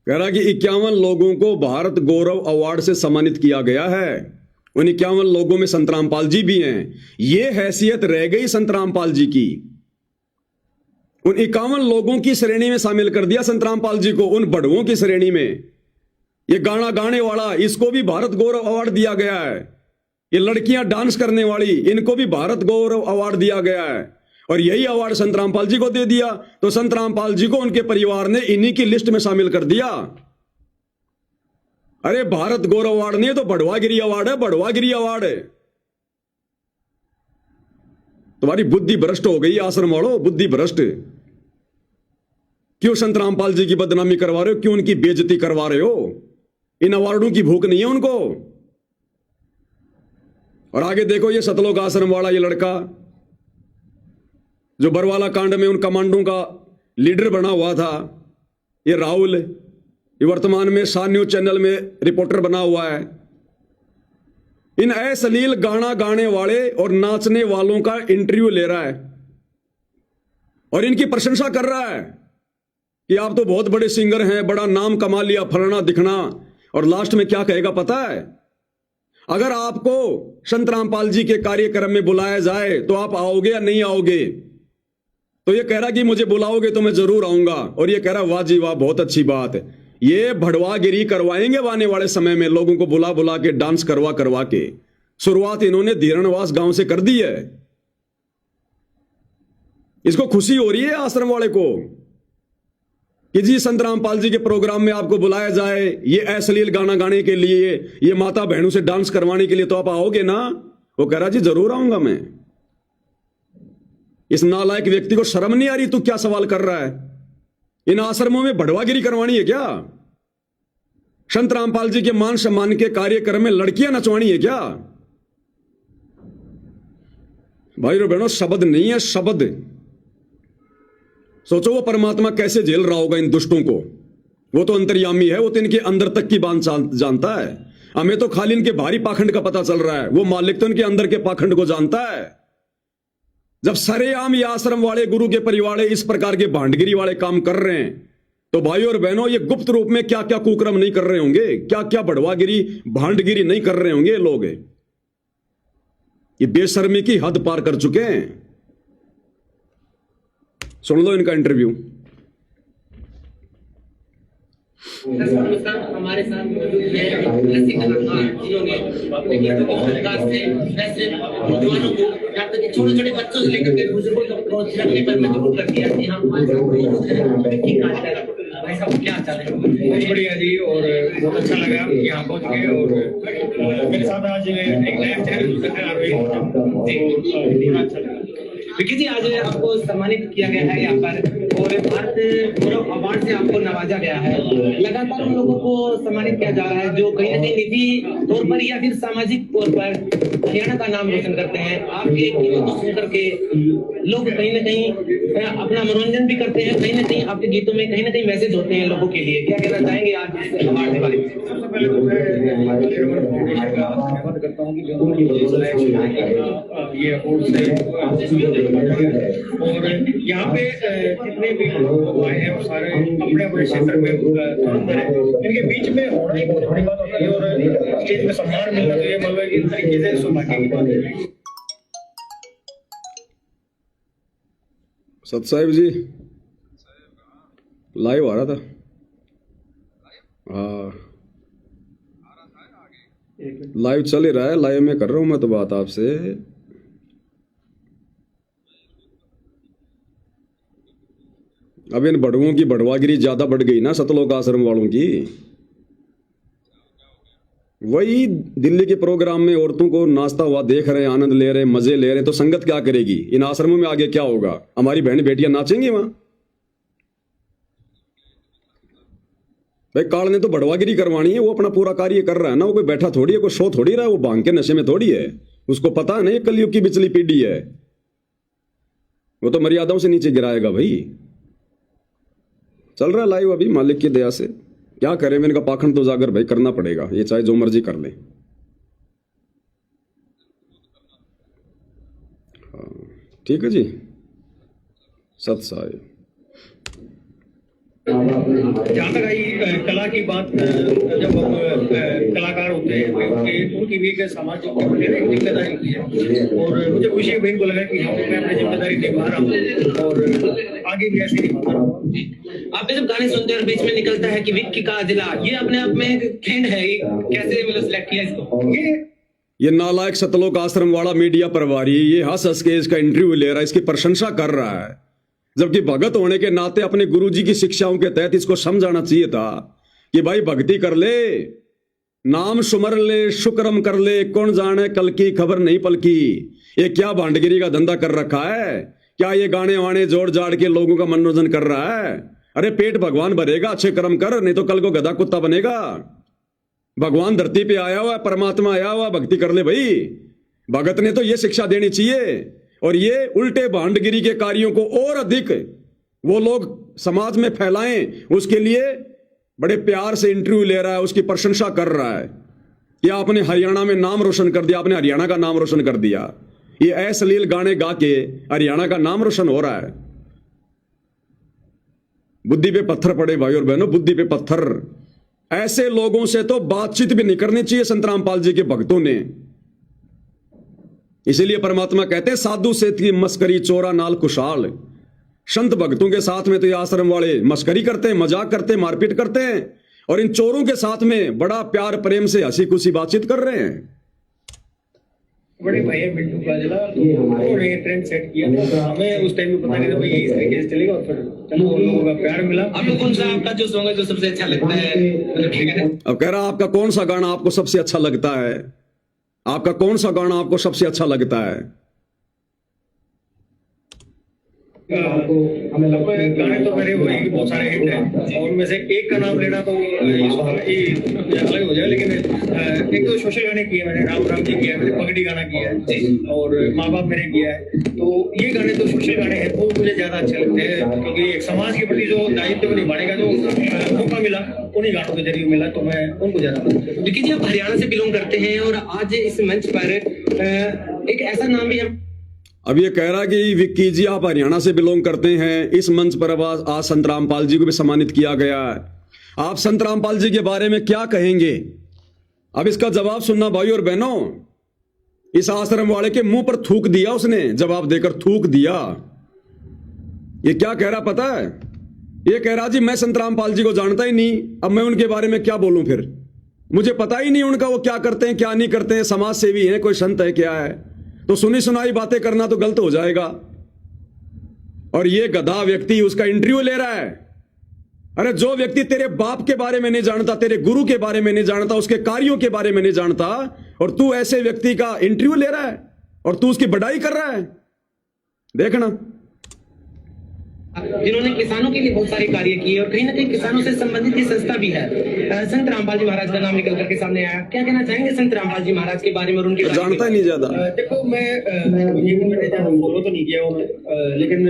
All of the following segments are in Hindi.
कह रहा कि 51 लोगों को भारत गौरव अवार्ड से सम्मानित किया गया है। उन 51 लोगों में संत रामपाल जी भी हैं। ये हैसियत रह गई संत रामपाल जी की। उन 51 लोगों की श्रेणी में शामिल कर दिया संत रामपाल जी को, उन बड़ुओं की श्रेणी में। ये गाना गाने वाला, इसको भी भारत गौरव अवार्ड दिया गया है। ये लड़कियां डांस करने वाली, इनको भी भारत गौरव अवार्ड दिया गया है। और यही अवार्ड संत रामपाल जी को दे दिया, तो संत रामपाल जी को उनके परिवार ने इन्हीं की लिस्ट में शामिल कर दिया। अरे भारत गौरव अवार्ड नहीं, तो बढ़वागिरी अवार्ड है, बढ़वागिरी अवार्ड है। तुम्हारी बुद्धि भ्रष्ट हो गई आश्रम वालों, बुद्धि भ्रष्ट। क्यों संत रामपाल जी की बदनामी करवा रहे हो, क्यों उनकी बेइज्जती करवा रहे हो? इन अवार्डों की भूख नहीं है उनको। और आगे देखो, ये सतलोक आश्रम वाला ये लड़का जो बरवाला कांड में उन कमांडों का लीडर बना हुआ था, ये राहुल, ये वर्तमान में शान न्यूज चैनल में रिपोर्टर बना हुआ है। इन अश्लील गाना गाने वाले और नाचने वालों का इंटरव्यू ले रहा है और इनकी प्रशंसा कर रहा है कि आप तो बहुत बड़े सिंगर हैं, बड़ा नाम कमा लिया, फलाना दिखना। और लास्ट में क्या कहेगा पता है? अगर आपको संत रामपाल जी के कार्यक्रम में बुलाया जाए तो आप आओगे या नहीं आओगे? तो ये कह रहा कि मुझे बुलाओगे तो मैं जरूर आऊंगा। और ये कह रहा वाह जी वाह, बहुत अच्छी बात है। ये भड़वागिरी करवाएंगे आने वाले समय में, लोगों को बुला बुला के, डांस करवा करवा के। शुरुआत इन्होंने धीरणवास गांव से कर दी है। इसको खुशी हो रही है आश्रम वाले को कि जी संत रामपाल जी के प्रोग्राम में आपको बुलाया जाए, ये अश्लील गाना गाने के लिए, ये माता बहनों से डांस करवाने के लिए, तो आप आओगे ना? वो कह रहा जी जरूर आऊंगा मैं। इस नालायक व्यक्ति को शर्म नहीं आ रही? तू क्या सवाल कर रहा है? इन आश्रमों में बढ़वागिरी करवानी है क्या? संत रामपाल जी के मान सम्मान के कार्यक्रम में लड़कियां नचवानी है क्या? भाई बहनों, शब्द नहीं है, शब्द। सोचो वो परमात्मा कैसे झेल रहा होगा इन दुष्टों को। वो तो अंतर्यामी है, वो तो इनके अंदर तक की बात जानता है। हमें तो खाली इनके बाहरी पाखंड का पता चल रहा है, वो मालिक तो इनके अंदर के पाखंड को जानता है। जब सरेआम ये आश्रम वाले, गुरु के परिवार इस प्रकार के भांडगिरी वाले काम कर रहे हैं, तो भाइयों और बहनों, ये गुप्त रूप में क्या क्या कुकर्म नहीं कर रहे होंगे, क्या क्या बढ़वागिरी, भांडगिरी नहीं कर रहे होंगे लोग। ये बेशर्मी की हद पार कर चुके हैं। सुन लो इनका इंटरव्यू। हमारे साथ मौजूद हैं ऐसे कलाकार जिन्होंने अपने गीतों के अंदाज से ऐसे नौजवानों को, यहाँ तक कि छोटे छोटे बच्चों से लेकर के बुजुर्गों तक पहुंच रखने पर मजबूर कर दिया। यहाँ हमारे साथ मौजूद हैं, भाई साहब क्या चाह रहे हैं? बहुत बढ़िया जी, और बहुत अच्छा लगा कि यहाँ पहुँच गए। और मेरे साथ आज एक नया चैनल आ रही है, बड़ा अच्छा लगा। विकी जी, आज आपको सम्मानित किया गया है यहाँ पर और भारत गौरव अवार्ड से आपको नवाजा गया है। लगातार उन लोगों को सम्मानित किया जा रहा है जो कहीं ना कहीं निजी तौर पर या फिर सामाजिक तौर पर हरियाणा का नाम रोशन करते हैं। आपके गीतों को सुन करके लोग कहीं ना कहीं अपना मनोरंजन भी करते हैं, कहीं ना कहीं आपके गीतों में कहीं ना कहीं मैसेज होते हैं लोगों के लिए। क्या कहना चाहेंगे आज इस अवार्ड के बारे में? सबसे पहले तो मैं फाउंडेशन का धन्यवाद करता हूँ कि ये अवार्ड से और यहाँ पे जितने भी लोग आए हैं वो सारे अपने अपने क्षेत्र में धुरंधर है। इनके बीच में होना ही बहुत बड़ी बात होती है और स्टेज में सम्मान मिलना तो ये मतलब इस तरीके से सौभाग्य की बात है। सत साहिब जी लाइव आ रहा था। हाँ, लाइव चल ही रहा है, लाइव में कर रहा हूं मैं तो बात आपसे। अब इन बड़ुओं की बढ़वागिरी ज्यादा बढ़ गई ना, सतलोक आश्रम वालों की। वही दिल्ली के प्रोग्राम में औरतों को नाचता हुआ देख रहे हैं, आनंद ले रहे हैं, मजे ले रहे हैं, तो संगत क्या करेगी? इन आश्रमों में आगे क्या होगा? हमारी बहन बेटियां नाचेंगी वहां? भाई काल ने तो बढ़वागिरी करवानी है, वो अपना पूरा कार्य कर रहा है ना, वो कोई बैठा थोड़ी है, कोई सो थोड़ी रहा है, वो भांग के नशे में थोड़ी है। उसको पता है नहीं कलयुग की बिचली पीढ़ी है, वो तो मर्यादाओं से नीचे गिराएगा भाई। चल रहा है लाइव अभी मालिक की दया से। क्या करें, मैंने कहा पाखंड तो उजागर भाई करना पड़ेगा, ये चाहे जो मर्जी कर ले। हाँ ठीक है जी, सत साहिब। जहाँ तक आई कला की बात, जब हम कलाकार होते हैं तो उनकी भी एक सामाजिक तौर पर एक जिम्मेदारी होती है, और मुझे खुशी है बहन को लगा कि हाँ मैं अपनी जिम्मेदारी निभा रहा हूँ और आगे भी ऐसे निभाता रहूँगा। आपने जब गाने सुनते हैं और बीच में निकलता है कि विक्की का जिला, ये अपने आप में एक ट्रेंड है, ये कैसे मतलब सिलेक्ट किया इसको? ये नालायक सतलोक आश्रम वाला मीडिया प्रभारी ये हंस हंस के इसका इंटरव्यू ले रहा है, इसकी प्रशंसा कर रहा है, जबकि भगत होने के नाते अपने गुरुजी की शिक्षाओं के तहत इसको समझाना चाहिए था कि भाई भक्ति कर ले, नाम सुमर ले, शुक्रम कर ले, कौन जाने कल की खबर नहीं पलकी। ये क्या भांडगिरी का धंधा कर रखा है? क्या ये गाने वाने जोड़ जाड़ के लोगों का मनोरंजन कर रहा है? अरे पेट भगवान भरेगा, अच्छे कर्म कर, नहीं तो कल को गधा कुत्ता बनेगा। भगवान धरती पे आया हुआ, परमात्मा आया हुआ, भक्ति कर ले भाई। भगत ने तो ये शिक्षा देनी चाहिए, और ये उल्टे भांडगिरी के कार्यों को और अधिक वो लोग समाज में फैलाएं, उसके लिए बड़े प्यार से इंटरव्यू ले रहा है, उसकी प्रशंसा कर रहा है कि आपने हरियाणा में नाम रोशन कर दिया, आपने हरियाणा का नाम रोशन कर दिया। ये अश्लील गाने गा के हरियाणा का नाम रोशन हो रहा है। बुद्धि पे पत्थर पड़े भाई और बहनों, बुद्धि पे पत्थर। ऐसे लोगों से तो बातचीत भी नहीं करनी चाहिए संत रामपाल जी के भक्तों ने। इसीलिए परमात्मा कहते हैं साधु से थी मस्करी चोरा नाल खुशहाल। संत भक्तों के साथ में तो ये आश्रम वाले मस्करी करते हैं, मजाक करते हैं, मारपीट करते हैं, और इन चोरों के साथ में बड़ा प्यार प्रेम से हंसी खुशी बातचीत कर रहे हैं। बड़े भाई है बिट्टू का जिला, तो उन्होंने ट्रेंड सेट किया था। हमें उस टाइम में पता नहीं था भाई ये इस तरीके से चलेगा, और फिर चलो लोगों का प्यार मिला। आपको कौन सा आपका जो सॉन्ग है जो सबसे अच्छा लगता है? अब कह रहा आपका कौन सा गाना आपको सबसे अच्छा लगता है? आपका कौन सा गाना आपको सबसे अच्छा लगता है? मतलब गाने तो मेरे वही बहुत सारे हिट हैं, और उनमें से एक का नाम लेना तो ये अलग हो जाए, लेकिन एक तो सोशल गाने किए मैंने, राम राम जी किया है मैंने, पगड़ी गाना किया है, और माँ बाप मेरे किया है। तो ये गाने तो सोशल गाने हैं, वो मुझे ज्यादा अच्छे लगते हैं, क्योंकि एक समाज के प्रति जो दायित्व निभाने का जो मौका मिला उन्हीं गानों के जरिए मिला, तो मैं उनको ज्यादा पसंद करता हूं। विक्की जी, आप हरियाणा से बिलोंग करते हैं और आज इस मंच पर एक ऐसा नाम भी है। अब ये कह रहा कि विक्की जी आप हरियाणा से बिलोंग करते हैं, इस मंच पर अब आज संत रामपाल जी को भी सम्मानित किया गया है। आप संत रामपाल जी के बारे में क्या कहेंगे? अब इसका जवाब सुनना भाई और बहनों। इस आश्रम वाले के मुंह पर थूक दिया उसने, जवाब देकर थूक दिया। ये क्या कह रहा पता है? ये कह रहा जी मैं संत रामपाल जी को जानता ही नहीं, अब मैं उनके बारे में क्या बोलूं, फिर मुझे पता ही नहीं उनका वो क्या करते हैं क्या नहीं करते हैं, समाज सेवी है, कोई संत है क्या है, तो सुनी सुनाई बातें करना तो गलत हो जाएगा। और ये गधा व्यक्ति उसका इंटरव्यू ले रहा है। अरे जो व्यक्ति तेरे बाप के बारे में नहीं जानता, तेरे गुरु के बारे में नहीं जानता, उसके कार्यों के बारे में नहीं जानता, और तू ऐसे व्यक्ति का इंटरव्यू ले रहा है और तू उसकी बढ़ाई कर रहा है, देखना। जिन्होंने किसानों के लिए बहुत सारे कार्य किए, और कहीं ना कहीं किसानों से संबंधित ये संस्था भी है। संत रामपाल जी महाराज का नाम निकल करके सामने आया, क्या कहना चाहेंगे संत रामपाल जी महाराज के बारे में और उनके जानता ही नहीं ज्यादा। देखो मैं मैंने ज्यादा फॉलो तो नहीं किया उन्हें, लेकिन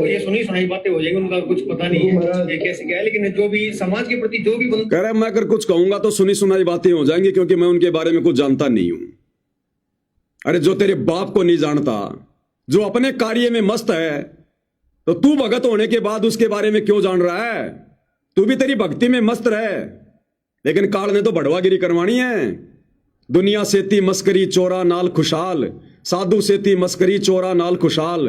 ये सुनी सुनाई बातें हो जाएंगी, उनका कुछ पता नहीं है ये कैसे क्या है, लेकिन जो भी समाज के प्रति जो भी कह रहा है मैं अगर कुछ कहूंगा तो सुनी सुनाई बातें हो जाएंगी, क्योंकि मैं उनके बारे में कुछ जानता नहीं हूं। अरे जो तेरे बाप को नहीं जानता, जो अपने कार्य में मस्त है, तो तू भगत होने के बाद उसके बारे में क्यों जान रहा है? तू भी तेरी भक्ति में मस्त रहे, लेकिन काल ने तो बढ़वागिरी करवानी है। दुनिया सेती मस्करी चोरा नाल खुशहाल, साधु सेती मस्करी चोरा नाल खुशहाल,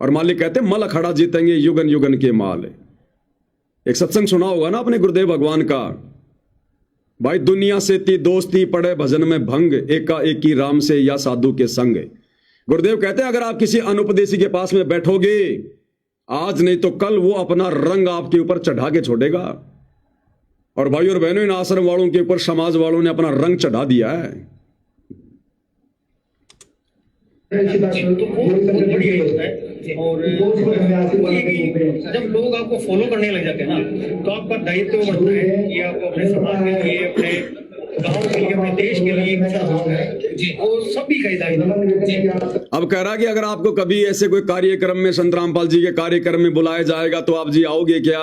और मालिक कहते मल अखाड़ा जीतेंगे युगन युगन के माल। एक सत्संग सुना होगा ना अपने गुरुदेव भगवान का, भाई दुनिया सेती दोस्ती पड़े भजन में भंग, एका एकी राम से या साधु के संग। गुरुदेव कहते हैं अगर आप किसी अनुपदेशी के पास में बैठोगे, आज नहीं तो कल वो अपना रंग आपके ऊपर चढ़ा के छोड़ेगा। और भाई और बहनों, इन आश्रम वालों के ऊपर समाज वालों ने अपना रंग चढ़ा दिया है। तो वो बहुत बढ़िया होता है, और जब लोग आपको फॉलो करने लग जाते हैं ना, तो आपका दायित्व बढ़ता है कि आप अपने समाज के लिए, अपने गांव के लिए, अपने देश के लिए कुछ होता है जी, और सभी का दायित्व। अब कह रहा कि अगर आपको कभी ऐसे कोई कार्यक्रम में संत रामपाल जी के कार्यक्रम में बुलाया जाएगा तो आप जी आओगे क्या?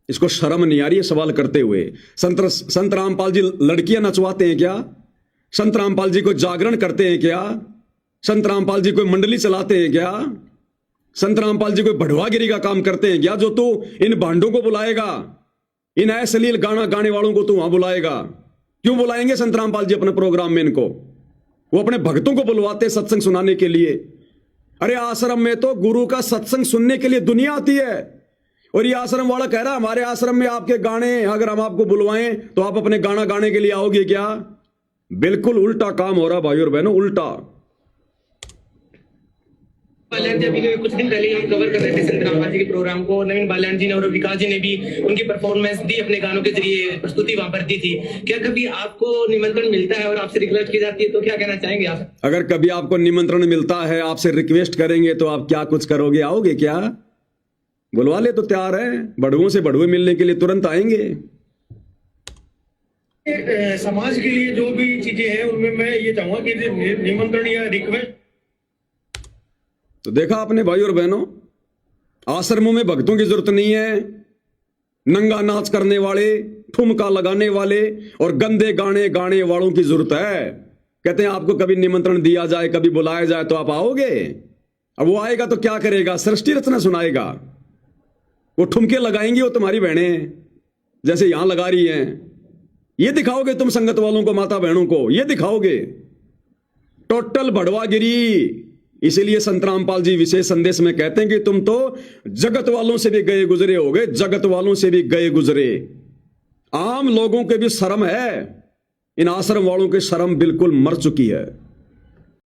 इसको शर्म नहीं आ रही है सवाल करते हुए? संत रामपाल जी लड़कियां नचवाते हैं क्या? संत रामपाल जी को जागरण करते हैं क्या? संत रामपाल जी कोई मंडली चलाते हैं क्या? संत रामपाल जी कोई बढ़वागिरी का काम करते हैं क्या, जो तू इन भांडों को बुलाएगा, इन अश्लील गाना गाने वालों को तू वहां बुलाएगा? क्यों बुलाएंगे संत रामपाल जी अपने प्रोग्राम में इनको? वो अपने भक्तों को बुलवाते सत्संग सुनाने के लिए। अरे आश्रम में तो गुरु का सत्संग सुनने के लिए दुनिया आती है, और ये आश्रम वाला कह रहा है हमारे आश्रम में आपके गाने अगर हम आपको बुलवाएं तो आप अपने गाना गाने के लिए आओगे क्या? बिल्कुल उल्टा काम हो रहा भाई और बहनों, उल्टा। बाल्यान जी, अभी कुछ दिन पहले हम कवर कर रहे थे संत रामपाल जी के प्रोग्राम को। नवीन बाल्यान जी ने और विकास जी ने भी उनकी परफॉर्मेंस दी, अपने गानों के जरिए प्रस्तुति वहां पर दी थी। क्या कभी आपको निमंत्रण मिलता है और आपसे रिक्वेस्ट की जाती है तो क्या कहना चाहेंगे आप? अगर कभी आपको निमंत्रण मिलता है, आपसे रिक्वेस्ट करेंगे तो आप क्या कुछ करोगे? आओगे क्या? बुलवा ले तो तैयार है, बड़ुओं से बड़ुए मिलने के लिए तुरंत आएंगे। समाज के लिए जो भी चीजें हैं उनमें मैं ये चाहूंगा कि निमंत्रण या रिक्वेस्ट। तो देखा आपने भाई और बहनों, आश्रमों में भक्तों की जरूरत नहीं है, नंगा नाच करने वाले, ठुमका लगाने वाले और गंदे गाने गाने वालों की जरूरत है। कहते हैं आपको कभी निमंत्रण दिया जाए, कभी बुलाया जाए तो आप आओगे? अब वो आएगा तो क्या करेगा? सृष्टि रचना सुनाएगा। वो ठुमके लगाएंगी, वो तुम्हारी बहनें जैसे यहां लगा रही हैं। ये दिखाओगे तुम संगत वालों को, माता बहनों को ये दिखाओगे? टोटल भड़वागिरी। इसीलिए संत रामपाल जी विशेष संदेश में कहते हैं कि तुम तो जगत वालों से भी गए गुजरे होगे, जगत वालों से भी गए गुजरे। आम लोगों के भी शर्म है, इन आश्रम वालों की शर्म बिल्कुल मर चुकी है।